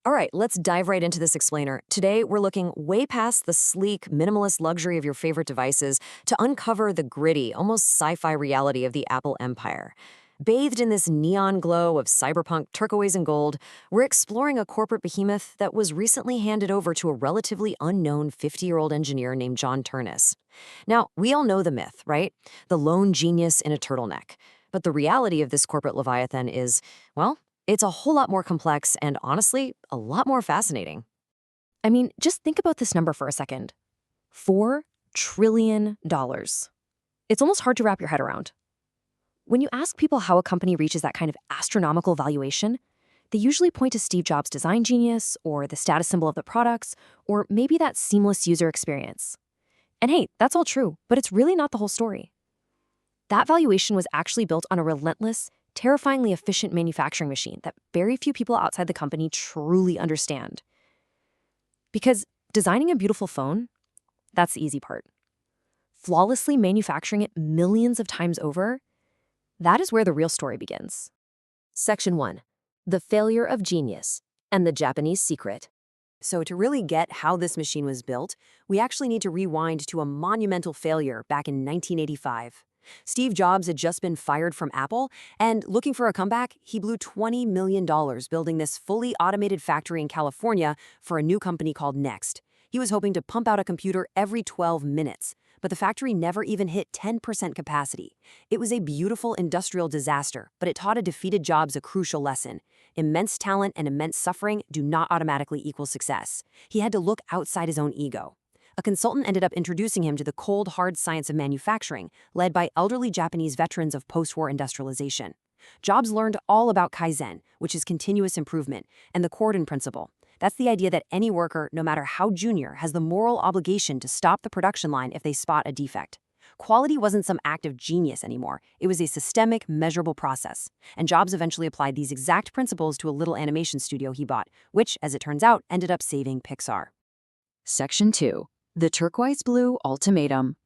All right, let's dive right into this explainer. Today, we're looking way past the sleek, minimalist luxury of your favorite devices to uncover the gritty, almost sci-fi reality of the Apple empire. Bathed in this neon glow of cyberpunk turquoise and gold, we're exploring a corporate behemoth that was recently handed over to a relatively unknown 50-year-old engineer named John Turnus. Now, we all know the myth, right? The lone genius in a turtleneck. But the reality of this corporate leviathan is, well, it's a whole lot more complex and, honestly, a lot more fascinating. I mean, just think about this number for a second. $4 trillion. It's almost hard to wrap your head around. When you ask people how a company reaches that kind of astronomical valuation, they usually point to Steve Jobs' design genius, or the status symbol of the products, or maybe that seamless user experience. And hey, that's all true, but it's really not the whole story. That valuation was actually built on a relentless, terrifyingly efficient manufacturing machine that very few people outside the company truly understand. Because designing a beautiful phone, that's the easy part. Flawlessly manufacturing it millions of times over, that is where the real story begins. Section 1. The failure of genius and the Japanese secret. So to really get how this machine was built, we actually need to rewind to a monumental failure back in 1985. Steve Jobs had just been fired from Apple, and looking for a comeback, he blew $20 million building this fully automated factory in California for a new company called Next. He was hoping to pump out a computer every 12 minutes, but the factory never even hit 10% capacity. It was a beautiful industrial disaster, but it taught a defeated Jobs a crucial lesson. Immense talent and immense suffering do not automatically equal success. He had to look outside his own ego. A consultant ended up introducing him to the cold, hard science of manufacturing, led by elderly Japanese veterans of post-war industrialization. Jobs learned all about Kaizen, which is continuous improvement, and the cordon principle. That's the idea that any worker, no matter how junior, has the moral obligation to stop the production line if they spot a defect. Quality wasn't some act of genius anymore. It was a systemic, measurable process. And Jobs eventually applied these exact principles to a little animation studio he bought, which, as it turns out, ended up saving Pixar. Section 2. The turquoise blue ultimatum.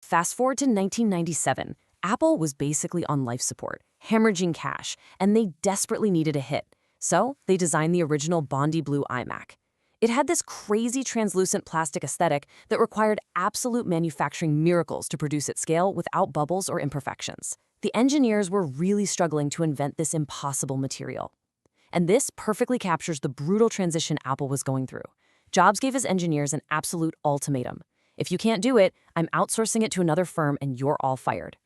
Fast forward to 1997. Apple was basically on life support, hemorrhaging cash, and they desperately needed a hit. So they designed the original Bondi blue iMac. It had this crazy translucent plastic aesthetic that required absolute manufacturing miracles to produce at scale without bubbles or imperfections. The engineers were really struggling to invent this impossible material. And this perfectly captures the brutal transition Apple was going through. Jobs gave his engineers an absolute ultimatum. If you can't do it, I'm outsourcing it to another firm and you're all fired.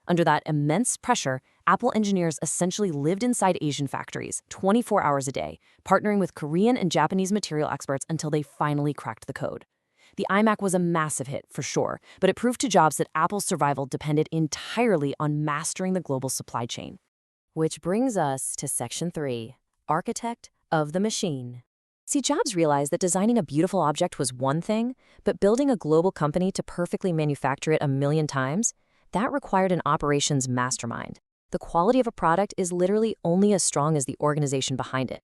Under that immense pressure, Apple engineers essentially lived inside Asian factories 24 hours a day, partnering with Korean and Japanese material experts until they finally cracked the code. The iMac was a massive hit, for sure, but it proved to Jobs that Apple's survival depended entirely on mastering the global supply chain. Which brings us to Section 3, Architect of the Machine. See, Jobs realized that designing a beautiful object was one thing, but building a global company to perfectly manufacture it a million times, that required an operations mastermind. The quality of a product is literally only as strong as the organization behind it.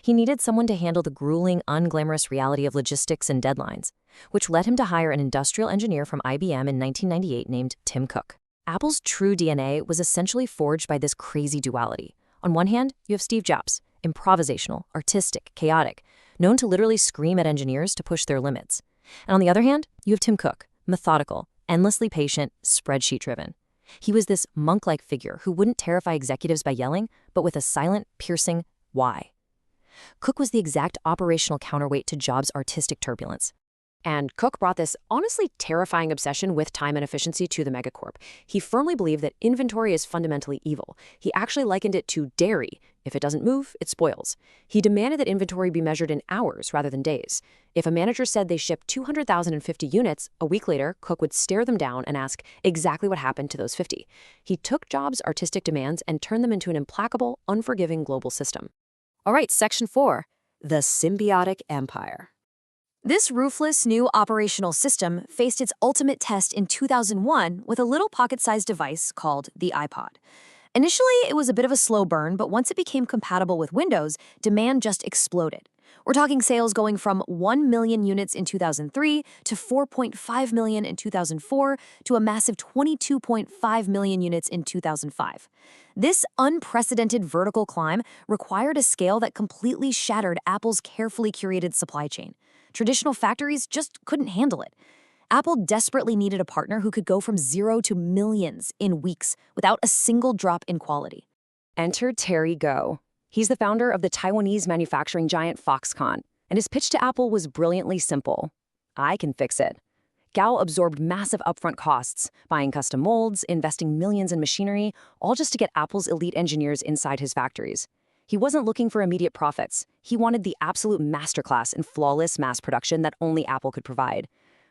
He needed someone to handle the grueling, unglamorous reality of logistics and deadlines, which led him to hire an industrial engineer from IBM in 1998 named Tim Cook. Apple's true DNA was essentially forged by this crazy duality. On one hand, you have Steve Jobs, improvisational, artistic, chaotic, known to literally scream at engineers to push their limits. And on the other hand, you have Tim Cook, methodical, endlessly patient, spreadsheet-driven. He was this monk-like figure who wouldn't terrify executives by yelling, but with a silent, piercing why. Cook was the exact operational counterweight to Jobs' artistic turbulence. And Cook brought this honestly terrifying obsession with time and efficiency to the megacorp. He firmly believed that inventory is fundamentally evil. He actually likened it to dairy. If it doesn't move, it spoils. He demanded that inventory be measured in hours rather than days. If a manager said they shipped 200,050 units, a week later, Cook would stare them down and ask exactly what happened to those 50. He took Jobs' artistic demands and turned them into an implacable, unforgiving global system. All right, Section 4, the symbiotic empire. This ruthless new operational system faced its ultimate test in 2001 with a little pocket-sized device called the iPod. Initially, it was a bit of a slow burn, but once it became compatible with Windows, demand just exploded. We're talking sales going from 1 million units in 2003 to 4.5 million in 2004 to a massive 22.5 million units in 2005. This unprecedented vertical climb required a scale that completely shattered Apple's carefully curated supply chain. Traditional factories just couldn't handle it. Apple desperately needed a partner who could go from zero to millions in weeks without a single drop in quality. Enter Terry Gou. He's the founder of the Taiwanese manufacturing giant Foxconn, and his pitch to Apple was brilliantly simple. I can fix it. Gou absorbed massive upfront costs, buying custom molds, investing millions in machinery, all just to get Apple's elite engineers inside his factories. He wasn't looking for immediate profits. He wanted the absolute masterclass in flawless mass production that only Apple could provide.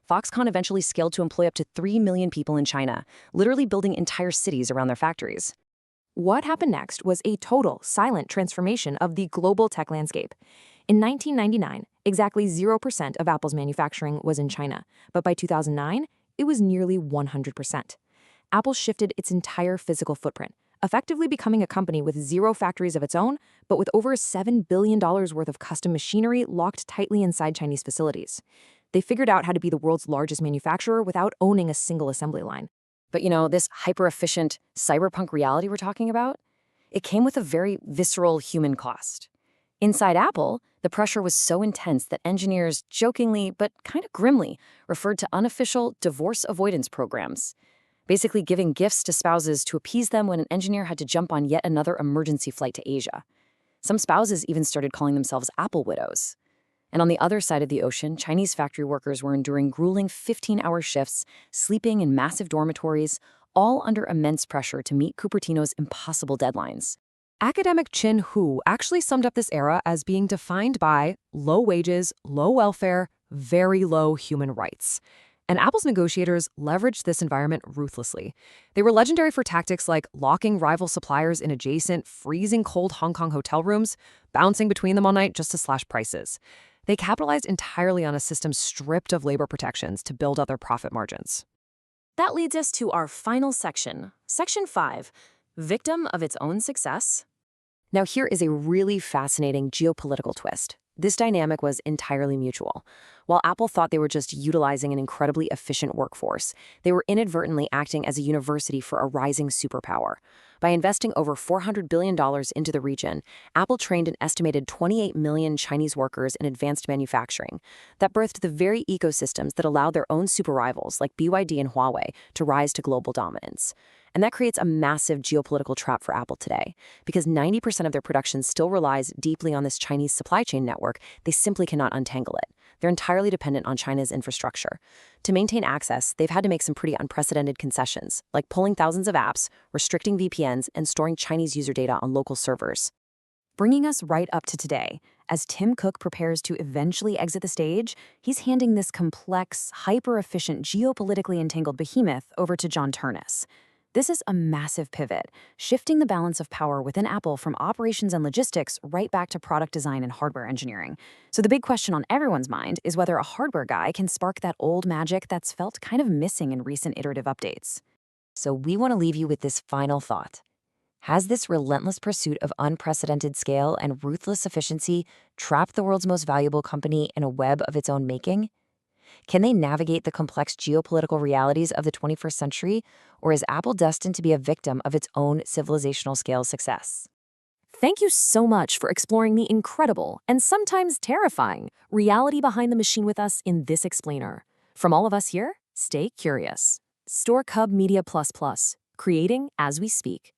Foxconn eventually scaled to employ up to 3 million people in China, literally building entire cities around their factories. What happened next was a total, silent transformation of the global tech landscape. In 1999, exactly 0% of Apple's manufacturing was in China, but by 2009, it was nearly 100%. Apple shifted its entire physical footprint, effectively becoming a company with 0 factories of its own, but with over $7 billion worth of custom machinery locked tightly inside Chinese facilities. They figured out how to be the world's largest manufacturer without owning a single assembly line. But this hyper-efficient cyberpunk reality we're talking about, it came with a very visceral human cost. Inside Apple, the pressure was so intense that engineers jokingly, but kind of grimly, referred to unofficial divorce avoidance programs, basically giving gifts to spouses to appease them when an engineer had to jump on yet another emergency flight to Asia. Some spouses even started calling themselves Apple widows. And on the other side of the ocean, Chinese factory workers were enduring grueling 15-hour shifts, sleeping in massive dormitories, all under immense pressure to meet Cupertino's impossible deadlines. Academic Chin Hu actually summed up this era as being defined by low wages, low welfare, very low human rights. And Apple's negotiators leveraged this environment ruthlessly. They were legendary for tactics like locking rival suppliers in adjacent, freezing cold Hong Kong hotel rooms, bouncing between them all night just to slash prices. They capitalized entirely on a system stripped of labor protections to build up their profit margins. That leads us to our final section, Section 5, Victim of its own success. Now here is a really fascinating geopolitical twist. This dynamic was entirely mutual. While Apple thought they were just utilizing an incredibly efficient workforce, they were inadvertently acting as a university for a rising superpower. By investing over $400 billion into the region, Apple trained an estimated 28 million Chinese workers in advanced manufacturing that birthed the very ecosystems that allowed their own super rivals like BYD and Huawei to rise to global dominance. And that creates a massive geopolitical trap for Apple today. Because 90% of their production still relies deeply on this Chinese supply chain network, they simply cannot untangle it. They're entirely dependent on China's infrastructure. To maintain access, they've had to make some pretty unprecedented concessions, like pulling thousands of apps, restricting VPNs, and storing Chinese user data on local servers. Bringing us right up to today, as Tim Cook prepares to eventually exit the stage, he's handing this complex, hyper-efficient, geopolitically entangled behemoth over to John Ternus. This is a massive pivot, shifting the balance of power within Apple from operations and logistics right back to product design and hardware engineering. So the big question on everyone's mind is whether a hardware guy can spark that old magic that's felt kind of missing in recent iterative updates. So we want to leave you with this final thought. Has this relentless pursuit of unprecedented scale and ruthless efficiency trapped the world's most valuable company in a web of its own making? Can they navigate the complex geopolitical realities of the 21st century, or is Apple destined to be a victim of its own civilizational scale success? Thank you so much for exploring the incredible and sometimes terrifying reality behind the machine with us in this explainer. From all of us here, stay curious. Store Cub Media++, creating as we speak.